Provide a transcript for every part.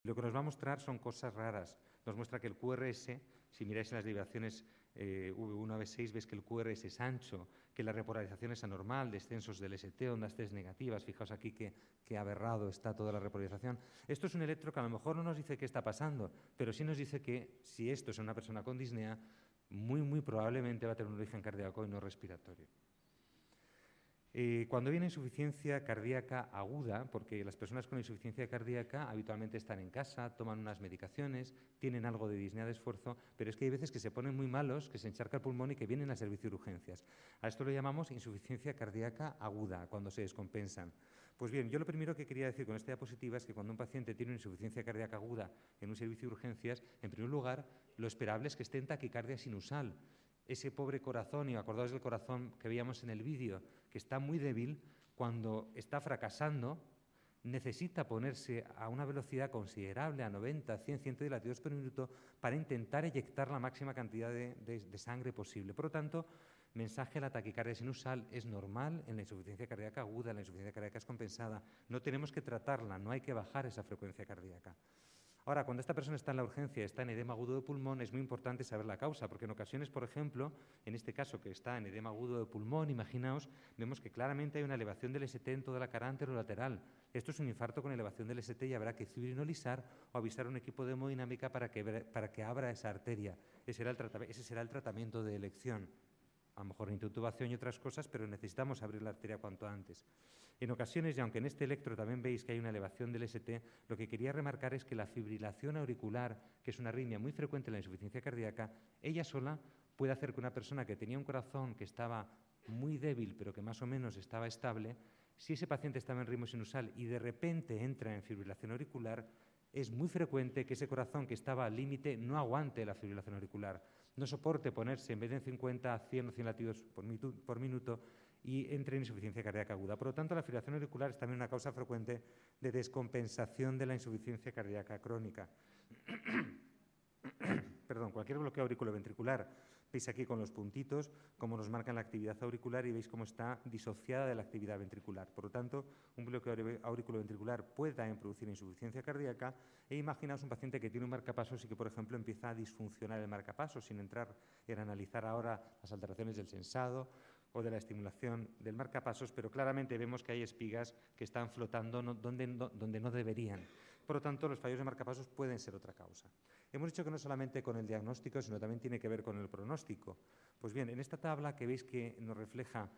Lo que nos va a mostrar son cosas raras. Nos muestra que el QRS, si miráis en las derivaciones V1 a V6, ves que el QRS es ancho, que la repolarización es anormal, descensos del ST, ondas T negativas. Fijaos aquí que aberrado está toda la repolarización. Esto es un electro que a lo mejor no nos dice qué está pasando, pero sí nos dice que si esto es una persona con disnea, muy probablemente va a tener un origen cardíaco y no respiratorio. Cuando viene insuficiencia cardíaca aguda, porque las personas con insuficiencia cardíaca habitualmente están en casa, toman unas medicaciones, tienen algo de disnea de esfuerzo, pero es que hay veces que se ponen muy malos, que se encharca el pulmón y que vienen al servicio de urgencias. A esto lo llamamos insuficiencia cardíaca aguda, cuando se descompensan. Pues bien, yo lo primero que quería decir con esta diapositiva es que cuando un paciente tiene una insuficiencia cardíaca aguda en un servicio de urgencias, en primer lugar, lo esperable es que esté en taquicardia sinusal. Ese pobre corazón, y acordaos del corazón que veíamos en el vídeo, que está muy débil, cuando está fracasando, necesita ponerse a una velocidad considerable, a 90, 100, 110 latidos por minuto, para intentar eyectar la máxima cantidad de sangre posible. Por lo tanto, mensaje, la taquicardia sinusal es normal en la insuficiencia cardíaca aguda, la insuficiencia cardíaca es compensada. No tenemos que tratarla, no hay que bajar esa frecuencia cardíaca. Ahora, cuando esta persona está en la urgencia, está en edema agudo de pulmón, es muy importante saber la causa, porque en ocasiones, por ejemplo, en este caso que está en edema agudo de pulmón, imaginaos, vemos que claramente hay una elevación del ST en toda la cara anterolateral. Esto es un infarto con elevación del ST y habrá que fibrinolisar o avisar a un equipo de hemodinámica para que abra esa arteria. Ese será el tratamiento de elección. A lo mejor intubación y otras cosas, pero necesitamos abrir la arteria cuanto antes. En ocasiones, y aunque en este electro también veis que hay una elevación del ST, lo que quería remarcar es que la fibrilación auricular, que es una arritmia muy frecuente en la insuficiencia cardíaca, ella sola puede hacer que una persona que tenía un corazón que estaba muy débil, pero que más o menos estaba estable, si ese paciente estaba en ritmo sinusal y de repente entra en fibrilación auricular, es muy frecuente que ese corazón que estaba al límite no aguante la fibrilación auricular, no soporte ponerse en vez de en 50 a 100 o 100 latidos por minuto y entre en insuficiencia cardíaca aguda. Por lo tanto, la fibrilación auricular es también una causa frecuente de descompensación de la insuficiencia cardíaca crónica. Perdón, cualquier bloqueo auriculoventricular. Veis aquí con los puntitos cómo nos marcan la actividad auricular y veis cómo está disociada de la actividad ventricular. Por lo tanto, un bloqueo auriculoventricular puede también producir insuficiencia cardíaca e imaginaos un paciente que tiene un marcapasos y que, por ejemplo, empieza a disfuncionar el marcapasos, sin entrar en analizar ahora las alteraciones del sensado o de la estimulación del marcapasos, pero claramente vemos que hay espigas que están flotando donde no deberían. Por lo tanto, los fallos de marcapasos pueden ser otra causa. Hemos dicho que no solamente con el diagnóstico, sino también tiene que ver con el pronóstico. Pues bien, en esta tabla que veis que nos refleja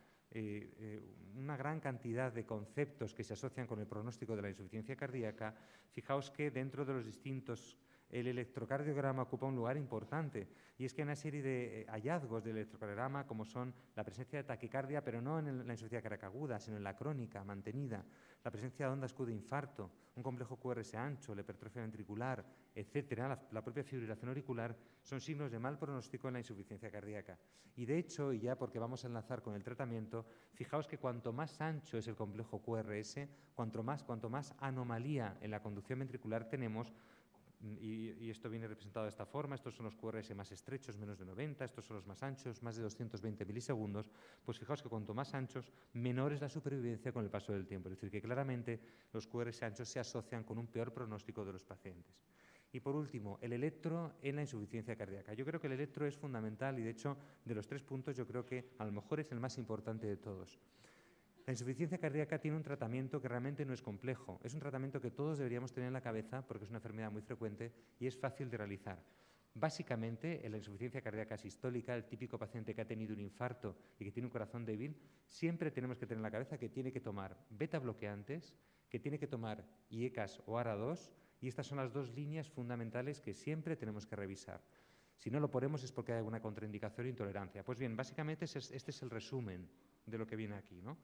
una gran cantidad de conceptos que se asocian con el pronóstico de la insuficiencia cardíaca, fijaos que dentro de los distintos el electrocardiograma ocupa un lugar importante y es que hay una serie de hallazgos del electrocardiograma como son la presencia de taquicardia, pero no en la insuficiencia cardíaca aguda, sino en la crónica, mantenida, la presencia de ondas Q de infarto, un complejo QRS ancho, la hipertrofia ventricular, etcétera, la propia fibrilación auricular, son signos de mal pronóstico en la insuficiencia cardíaca. Y de hecho, y ya porque vamos a enlazar con el tratamiento, fijaos que cuanto más ancho es el complejo QRS, cuanto más anomalía en la conducción ventricular tenemos, y esto viene representado de esta forma, estos son los QRS más estrechos, menos de 90, estos son los más anchos, más de 220 milisegundos, pues fijaos que cuanto más anchos, menor es la supervivencia con el paso del tiempo, es decir, que claramente los QRS anchos se asocian con un peor pronóstico de los pacientes. Y por último, el electro en la insuficiencia cardíaca. Yo creo que el electro es fundamental y de hecho de los 3 puntos yo creo que a lo mejor es el más importante de todos. La insuficiencia cardíaca tiene un tratamiento que realmente no es complejo. Es un tratamiento que todos deberíamos tener en la cabeza porque es una enfermedad muy frecuente y es fácil de realizar. Básicamente, en la insuficiencia cardíaca sistólica, el típico paciente que ha tenido un infarto y que tiene un corazón débil, siempre tenemos que tener en la cabeza que tiene que tomar beta bloqueantes, que tiene que tomar IECAS o ARA2, y estas son las 2 líneas fundamentales que siempre tenemos que revisar. Si no lo ponemos es porque hay alguna contraindicación o intolerancia. Pues bien, básicamente este es el resumen de lo que viene aquí, ¿no?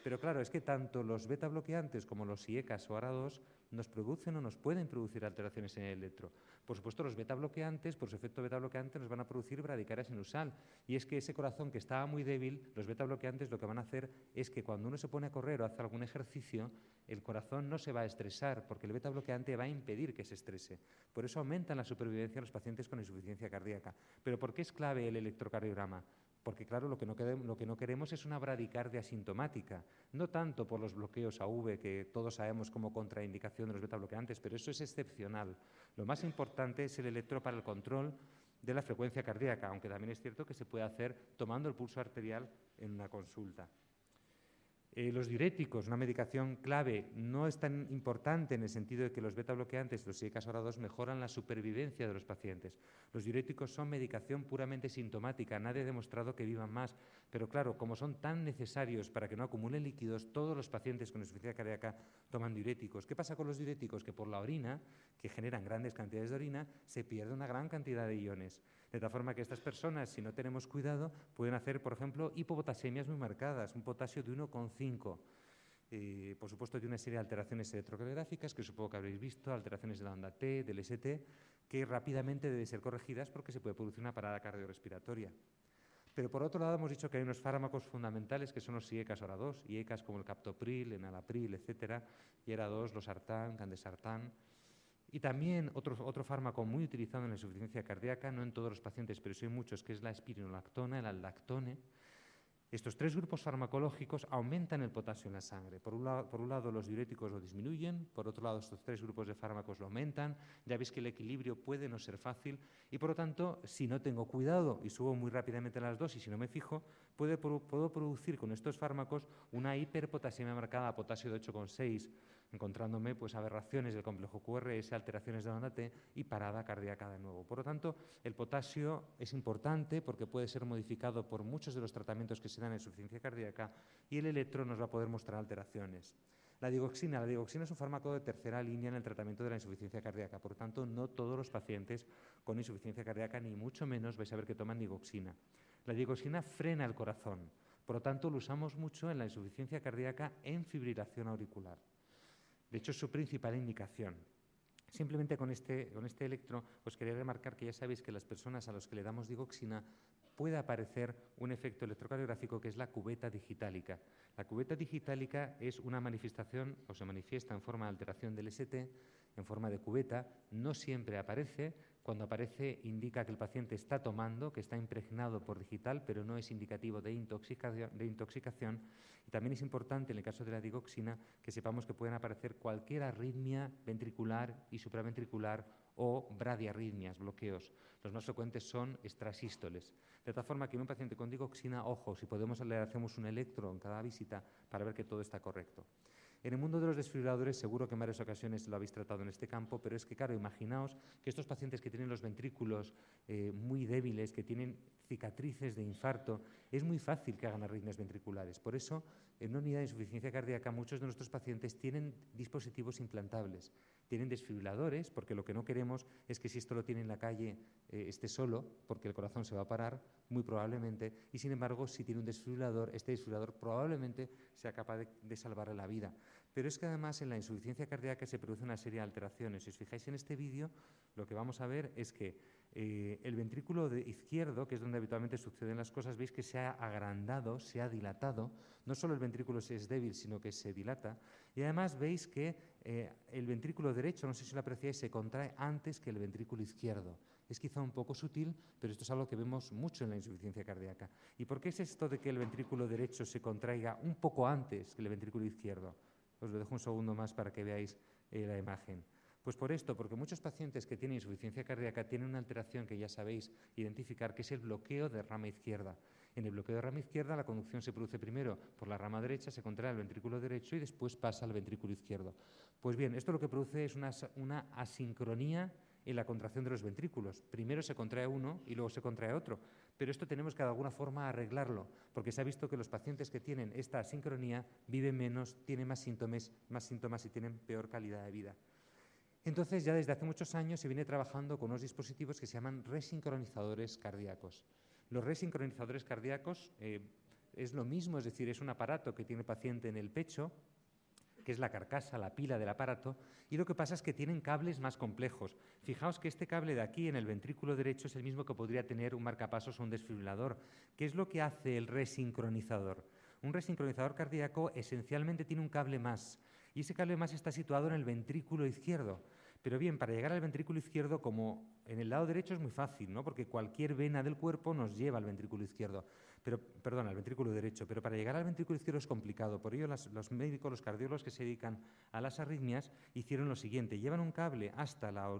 Pero claro, es que tanto los beta bloqueantes como los IECAS o ARA2 nos producen o nos pueden producir alteraciones en el electro. Por supuesto, los beta bloqueantes, por su efecto beta bloqueante, nos van a producir bradicardia sinusal. Y es que ese corazón que estaba muy débil, los beta bloqueantes lo que van a hacer es que cuando uno se pone a correr o hace algún ejercicio, el corazón no se va a estresar porque el beta bloqueante va a impedir que se estrese. Por eso aumentan la supervivencia en los pacientes con insuficiencia cardíaca. Pero ¿por qué es clave el electrocardiograma? Porque, claro, lo que no queremos es una bradicardia asintomática, no tanto por los bloqueos AV, que todos sabemos como contraindicación de los betabloqueantes, pero eso es excepcional. Lo más importante es el electro para el control de la frecuencia cardíaca, aunque también es cierto que se puede hacer tomando el pulso arterial en una consulta. Los diuréticos, una medicación clave, no es tan importante en el sentido de que los beta-bloqueantes, los IECAS-ORA2, mejoran la supervivencia de los pacientes. Los diuréticos son medicación puramente sintomática, nadie ha demostrado que vivan más, pero claro, como son tan necesarios para que no acumulen líquidos, todos los pacientes con insuficiencia cardíaca toman diuréticos. ¿Qué pasa con los diuréticos? Que por la orina, que generan grandes cantidades de orina, se pierde una gran cantidad de iones. De tal forma que estas personas, si no tenemos cuidado, pueden hacer, por ejemplo, hipopotasemias muy marcadas, un potasio de 1,5. Por supuesto, tiene una serie de alteraciones electrocardiográficas que supongo que habréis visto, alteraciones de la onda T, del ST, que rápidamente deben ser corregidas porque se puede producir una parada cardiorrespiratoria. Pero por otro lado hemos dicho que hay unos fármacos fundamentales que son los IECAS-ORA2, IECAS como el captopril, enalapril, etcétera, y ERA2, losartán, candesartán. Y también otro fármaco muy utilizado en la insuficiencia cardíaca, no en todos los pacientes, pero sí en muchos, que es la espironolactona, el aldactone. Estos tres grupos farmacológicos aumentan el potasio en la sangre. Por un lado, los diuréticos lo disminuyen, por otro lado, estos tres grupos de fármacos lo aumentan. Ya veis que el equilibrio puede no ser fácil y, por lo tanto, si no tengo cuidado y subo muy rápidamente las dosis y no me fijo, puedo producir con estos fármacos una hiperpotasemia marcada a potasio de 8,6, encontrándome pues, aberraciones del complejo QRS, alteraciones de la onda T y parada cardíaca de nuevo. Por lo tanto, el potasio es importante porque puede ser modificado por muchos de los tratamientos que se dan en insuficiencia cardíaca y el electro nos va a poder mostrar alteraciones. La digoxina es un fármaco de tercera línea en el tratamiento de la insuficiencia cardíaca, por lo tanto, no todos los pacientes con insuficiencia cardíaca, ni mucho menos vais a ver que toman digoxina. La digoxina frena el corazón, por lo tanto, lo usamos mucho en la insuficiencia cardíaca en fibrilación auricular. De hecho, es su principal indicación. Simplemente con este electro os quería remarcar que ya sabéis que las personas a las que le damos digoxina puede aparecer un efecto electrocardiográfico que es la cubeta digitálica. La cubeta digitálica es una manifestación o se manifiesta en forma de alteración del ST, en forma de cubeta, no siempre aparece. Cuando aparece indica que el paciente está tomando, que está impregnado por digital, pero no es indicativo de intoxicación. Y también es importante, en el caso de la digoxina, que sepamos que pueden aparecer cualquier arritmia ventricular y supraventricular o bradiarritmias, bloqueos. Los más frecuentes son extrasístoles. De tal forma que en un paciente con digoxina, ojo, si podemos le hacemos un electro en cada visita para ver que todo está correcto. En el mundo de los desfibriladores seguro que en varias ocasiones lo habéis tratado en este campo, pero es que, claro, imaginaos que estos pacientes que tienen los ventrículos muy débiles, que tienen cicatrices de infarto, es muy fácil que hagan arritmias ventriculares. Por eso, en una unidad de insuficiencia cardíaca, muchos de nuestros pacientes tienen dispositivos implantables, tienen desfibriladores, porque lo que no queremos es que si esto lo tiene en la calle esté solo, porque el corazón se va a parar, muy probablemente, y sin embargo, si tiene un desfibrilador, este desfibrilador probablemente sea capaz de salvarle la vida. Pero es que además en la insuficiencia cardíaca se produce una serie de alteraciones. Si os fijáis en este vídeo, lo que vamos a ver es que el ventrículo izquierdo, que es donde habitualmente suceden las cosas, veis que se ha agrandado, se ha dilatado. No solo el ventrículo es débil, sino que se dilata. Y además veis que el ventrículo derecho, no sé si lo apreciáis, se contrae antes que el ventrículo izquierdo. Es quizá un poco sutil, pero esto es algo que vemos mucho en la insuficiencia cardíaca. ¿Y por qué es esto de que el ventrículo derecho se contraiga un poco antes que el ventrículo izquierdo? Os lo dejo un segundo más para que veáis la imagen. Pues por esto, porque muchos pacientes que tienen insuficiencia cardíaca tienen una alteración que ya sabéis identificar, que es el bloqueo de rama izquierda. En el bloqueo de rama izquierda la conducción se produce primero por la rama derecha, se contrae el ventrículo derecho y después pasa al ventrículo izquierdo. Pues bien, esto lo que produce es una asincronía en la contracción de los ventrículos. Primero se contrae uno y luego se contrae otro. Pero esto tenemos que de alguna forma arreglarlo, porque se ha visto que los pacientes que tienen esta asincronía viven menos, tienen más síntomas y tienen peor calidad de vida. Entonces, ya desde hace muchos años se viene trabajando con unos dispositivos que se llaman resincronizadores cardíacos. Los resincronizadores cardíacos es lo mismo, es decir, es un aparato que tiene el paciente en el pecho, que es la carcasa, la pila del aparato, y lo que pasa es que tienen cables más complejos. Fijaos que este cable de aquí en el ventrículo derecho es el mismo que podría tener un marcapasos o un desfibrilador. ¿Qué es lo que hace el resincronizador? Un resincronizador cardíaco esencialmente tiene un cable más, y ese cable más está situado en el ventrículo izquierdo. Pero bien, para llegar al ventrículo izquierdo, como en el lado derecho es muy fácil, ¿no? Porque cualquier vena del cuerpo nos lleva al ventrículo izquierdo. al ventrículo derecho, pero para llegar al ventrículo izquierdo es complicado. Por ello, los médicos, los cardiólogos que se dedican a las arritmias, hicieron lo siguiente: llevan un cable hasta la